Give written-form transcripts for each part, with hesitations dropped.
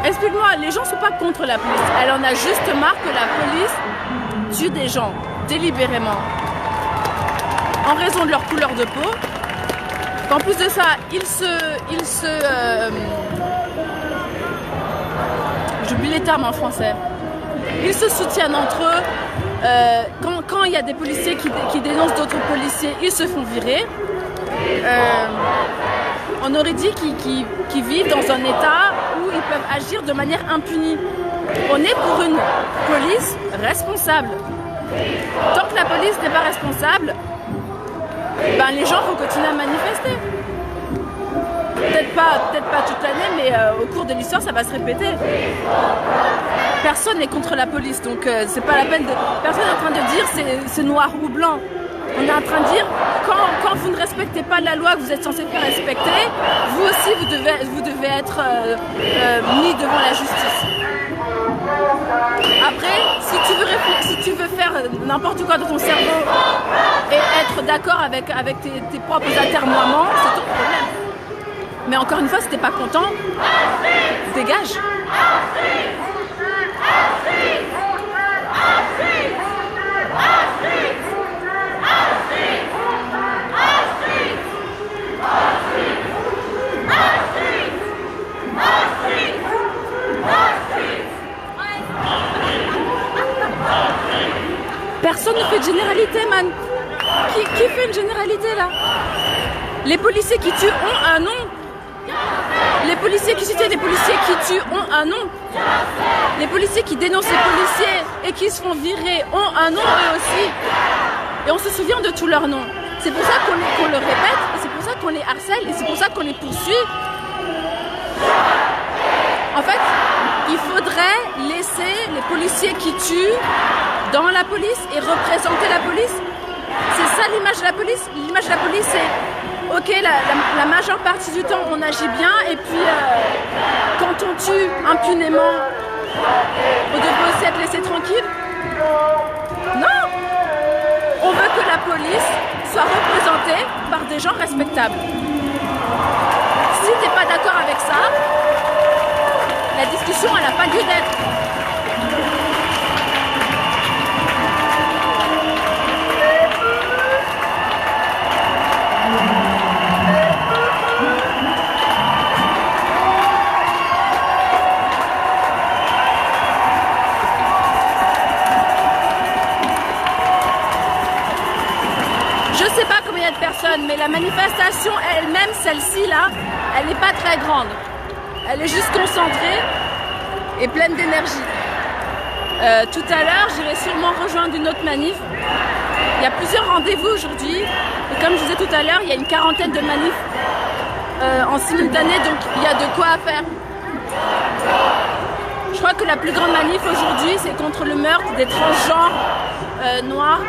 Explique-moi, les gens sont pas contre la police. Elle en a juste marre que la police tue des gens délibérément en raison de leur couleur de peau. En plus de ça, j'oublie les termes en français. Ils se soutiennent entre eux. Quand il y a des policiers qui dénoncent d'autres policiers, ils se font virer. On aurait dit qu'ils vivent dans un état où ils peuvent agir de manière impunie. On est pour une police responsable. Tant que la police n'est pas responsable, ben les gens vont continuer à manifester. Peut-être pas toute l'année, mais au cours de l'histoire, ça va se répéter. Personne n'est contre la police, donc c'est pas la peine de... Personne n'est en train de dire c'est noir ou blanc. On est en train de dire, quand vous ne respectez pas la loi que vous êtes censé faire respecter, vous aussi, vous devez être mis devant la justice. Après, si tu veux faire n'importe quoi dans ton cerveau et être d'accord avec tes propres atermoiements, c'est ton problème. Mais encore une fois, si t'es pas content, dégage. Personne ne fait de généralité, man. Qui fait une généralité, là? Les policiers qui tuent ont un nom. Les policiers qui tuent ont un nom. Les policiers qui dénoncent les policiers et qui se font virer ont un nom eux aussi. Et on se souvient de tous leurs noms. C'est pour ça qu'on le répète, et c'est pour ça qu'on les harcèle, et c'est pour ça qu'on les poursuit. En fait, il faudrait laisser les policiers qui tuent dans la police et représenter la police. C'est ça l'image de la police. L'image de la police, c'est ok, la majeure partie du temps on agit bien, et puis quand on tue impunément, on devrait aussi être laissé tranquille. Non, on veut que la police soit représentée par des gens respectables. Si t'es pas d'accord avec ça, la discussion elle n'a pas lieu d'être. Mais la manifestation elle-même, celle-ci là, elle n'est pas très grande. Elle est juste concentrée et pleine d'énergie. Tout à l'heure, j'irai sûrement rejoindre une autre manif. Il y a plusieurs rendez-vous aujourd'hui. Et comme je disais tout à l'heure, il y a une quarantaine de manifs en simultané, donc il y a de quoi faire. Je crois que la plus grande manif aujourd'hui, c'est contre le meurtre des transgenres noirs,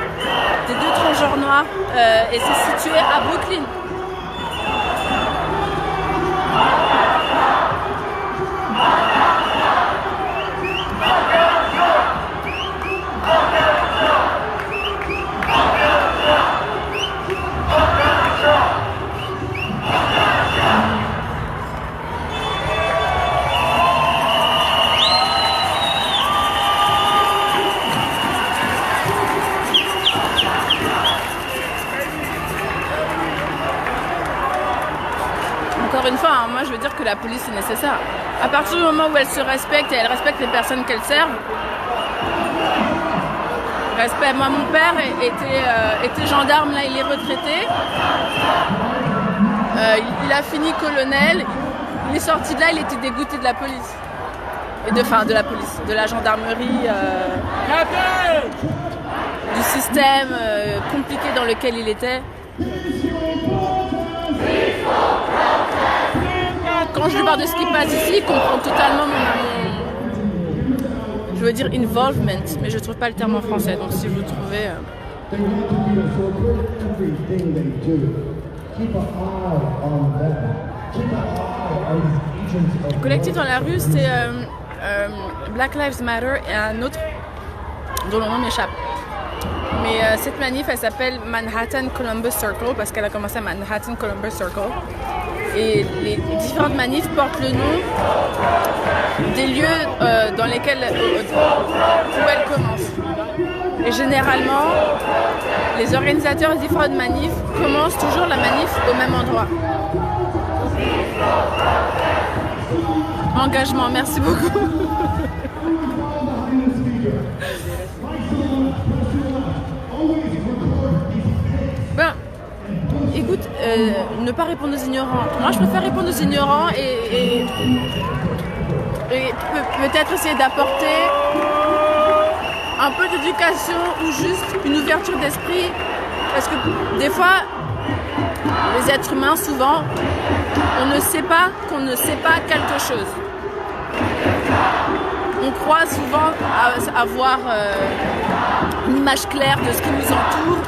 des 2 transgenres noirs, et c'est situé à Brooklyn. Encore une fois, hein, moi je veux dire que la police est nécessaire. À partir du moment où elle se respecte et elle respecte les personnes qu'elle sert, respect. Moi mon père était gendarme, là il est retraité. Il a fini colonel, il est sorti de là, il était dégoûté de la police. Et de la police, de la gendarmerie, du système compliqué dans lequel il était. Quand je lui parle de ce qui passe ici, il comprend totalement je veux dire involvement, mais je trouve pas le terme en français, donc si vous trouvez... Le collectif dans la rue, c'est Black Lives Matter et un autre dont le nom m'échappe. Mais cette manif, elle s'appelle Manhattan Columbus Circle parce qu'elle a commencé à Manhattan Columbus Circle. Et les différentes manifs portent le nom des lieux dans lesquels où elles commencent. Et généralement, les organisateurs des différentes manifs commencent toujours la manif au même endroit. Engagement, merci beaucoup. Ben, écoute, ne pas répondre aux ignorants. Moi, je préfère répondre aux ignorants et peut-être essayer d'apporter un peu d'éducation ou juste une ouverture d'esprit. Parce que des fois, les êtres humains, souvent, on ne sait pas qu'on ne sait pas quelque chose. On croit souvent avoir une image claire de ce qui nous entoure.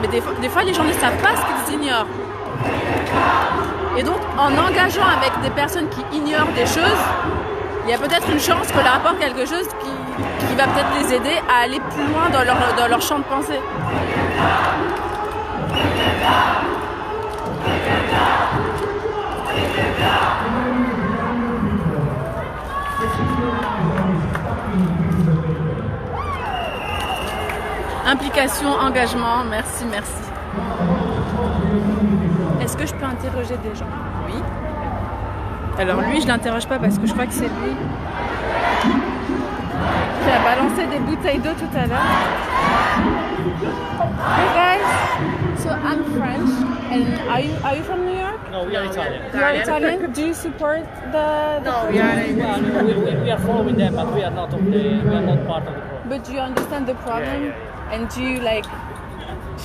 Mais des fois, les gens ne savent pas ce qu'ils ignorent. Et donc, en engageant avec des personnes qui ignorent des choses, il y a peut-être une chance qu'on leur apporte quelque chose qui va peut-être les aider à aller plus loin dans leur champ de pensée. Implication, engagement, merci. Est-ce que je peux interroger des gens? Oui. Alors lui, je l'interroge pas parce que je crois que c'est lui qui a balancé des bouteilles d'eau tout à l'heure. Hey guys, so I'm French, and are you from New York? No, we are Italian. You are Italian? Do you support the No, protest? we are following them, but we are not part of the problem. But do you understand the problem? And do you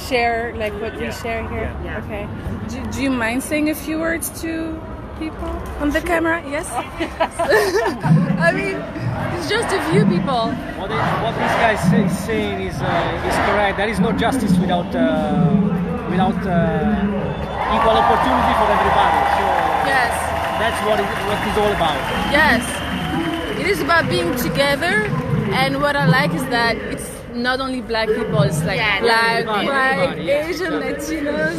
share what we share here? Yeah. Okay. Do you mind saying a few words to people on the camera? Yes. I mean, it's just a few people. What this guy is saying is correct. There is no justice without equal opportunity for everybody. So Yes. that's what it's all about. Yes. It is about being together, and what I like is that it's not only black people, it's like black, everybody, white, yes, Asian, exactly. Latinos.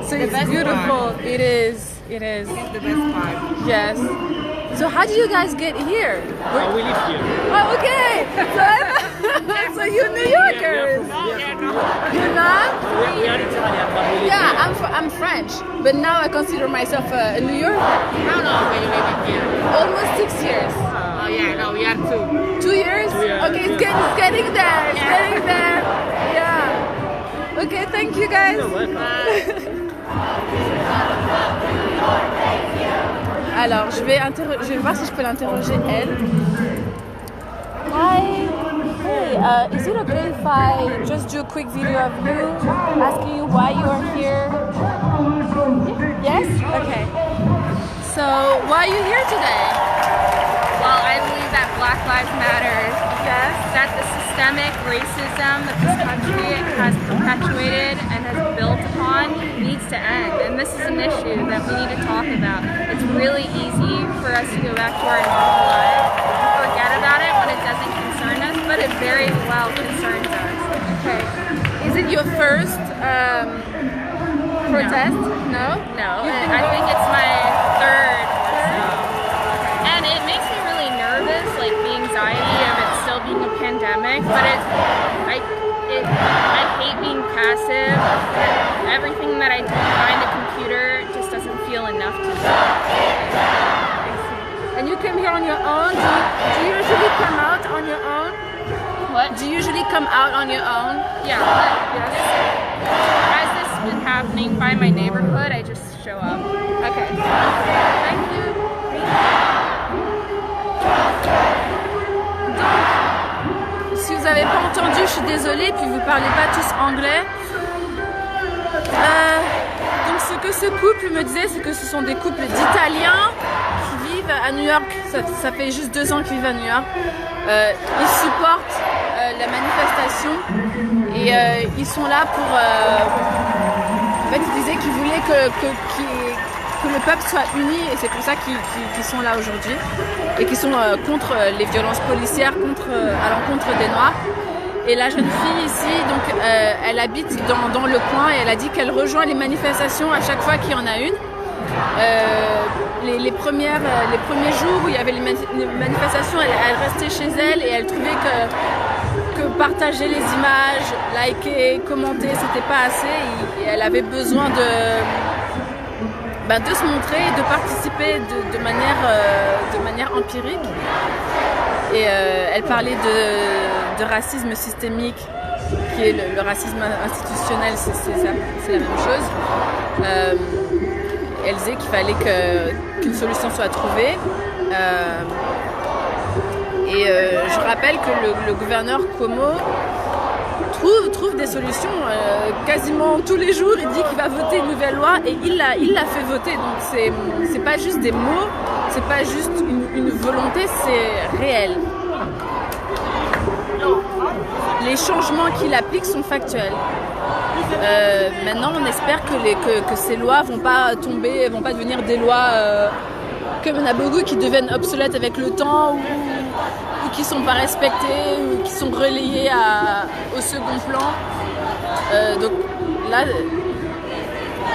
So it's beautiful. part. It is. It's the best part. Yes. So how did you guys get here? We live here. Oh, okay. So you're New Yorkers. You're not? We are Italian, but we live Yeah, here. I'm French, but now I consider myself a New Yorker. How long were you living here? Almost 6 years. Oh yeah, no, we are too. 2 years? 2 years. Okay, it's getting there. It's getting there. Yeah. Okay, thank you guys. You're welcome. Alors, je vais voir si je peux l'interroger elle. Hi. Hey, is it okay if I just do a quick video of you, asking you why you are here? Yes? Okay. So, why are you here today? Well, I believe that Black Lives Matter. Yes. That the systemic racism that this country has perpetuated and has built upon needs to end. And this is an issue that we need to talk about. It's really easy for us to go back to our normal lives and forget about it when it doesn't concern us, but it very well concerns us. Okay. Is it your first protest? No? No, You've and been I going- think it's my third or so. And it makes me really nervous, like the anxiety of it still being a pandemic, but I hate being passive. Everything that I do behind the computer just doesn't feel enough to me. And you came here on your own? Do you usually come out on your own? What? Do you usually come out on your own? Yeah, but as this has been happening by my neighborhood, I just show up. Okay. Thank you. Donc, si vous n'avez pas entendu, je suis désolée, puis vous ne parlez pas tous anglais. Donc ce que ce couple me disait, c'est que ce sont des couples d'Italiens qui vivent à New York. Ça fait juste 2 ans qu'ils vivent à New York. Ils supportent la manifestation et ils sont là pour... en fait, ils disaient qu'ils voulaient que le peuple soit uni et c'est pour ça qu'ils sont là aujourd'hui et qu'ils sont contre les violences policières, à l'encontre des Noirs. Et la jeune fille ici, donc, elle habite dans le coin et elle a dit qu'elle rejoint les manifestations à chaque fois qu'il y en a une. les premiers jours où il y avait les manifestations, elle restait chez elle et elle trouvait que partager les images, liker, commenter, c'était pas assez et elle avait besoin de se montrer et de participer de manière empirique. Et elle parlait de racisme systémique, qui est le racisme institutionnel, c'est la même chose. Elle disait qu'il fallait qu'une solution soit trouvée. Je rappelle que le gouverneur Cuomo trouve des solutions quasiment tous les jours. Il dit qu'il va voter une nouvelle loi et il l'a fait voter. Donc c'est pas juste des mots, c'est pas juste une volonté, c'est réel. Les changements qu'il applique sont factuels. Maintenant, on espère que ces lois vont pas devenir des lois comme il y en a beaucoup qui deviennent obsolètes avec le temps ou qui sont pas respectées ou qui sont relayées au second plan. Donc là,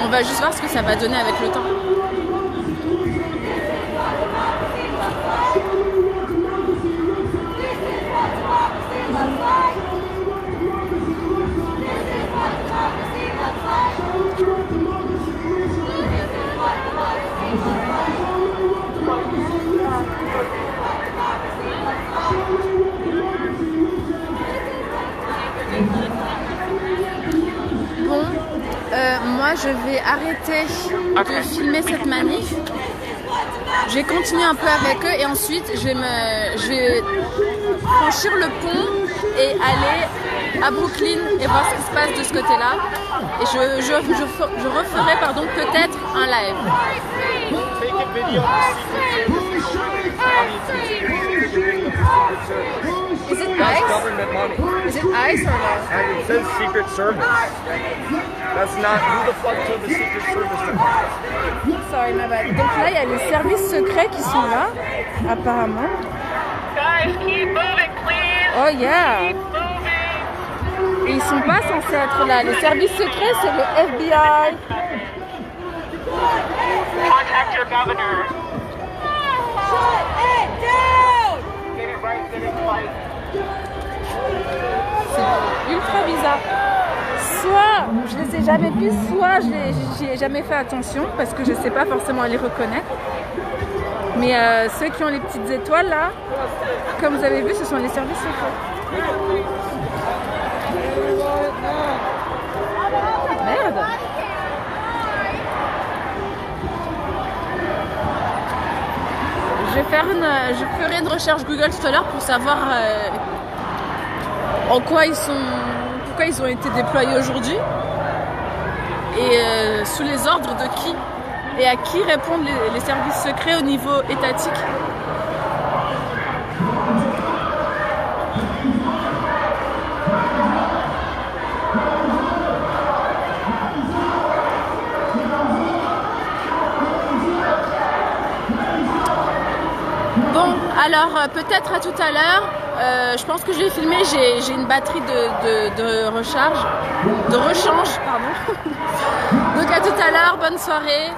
on va juste voir ce que ça va donner avec le temps. Moi je vais arrêter de filmer cette manif. Je vais continuer un peu avec eux et ensuite je vais franchir le pont et aller à Brooklyn et voir ce qui se passe de ce côté-là. Et je referai peut-être un live. Is it That's ice? government money. Is it ice or no? And it says Secret Service. That's not who the fuck told the Secret Service to come. Sorry, my bad. Donc là, il y a les services secrets qui sont là, apparemment. Guys, keep moving, please. Oh yeah. Keep moving. Et ils sont pas censés être là. Les services secrets, c'est le FBI. Contact your governor. C'est ultra bizarre. Soit je les ai jamais vus, soit j'y ai jamais fait attention parce que je sais pas forcément les reconnaître. Mais ceux qui ont les petites étoiles là, comme vous avez vu, ce sont les services secrets. Merde. Je ferai une recherche Google tout à l'heure pour savoir pourquoi ils ont été déployés aujourd'hui et sous les ordres de qui et à qui répondent les services secrets au niveau étatique. Bon, alors peut-être à tout à l'heure. Je pense que je vais filmer. J'ai une batterie de rechange, pardon. Donc à tout à l'heure. Bonne soirée.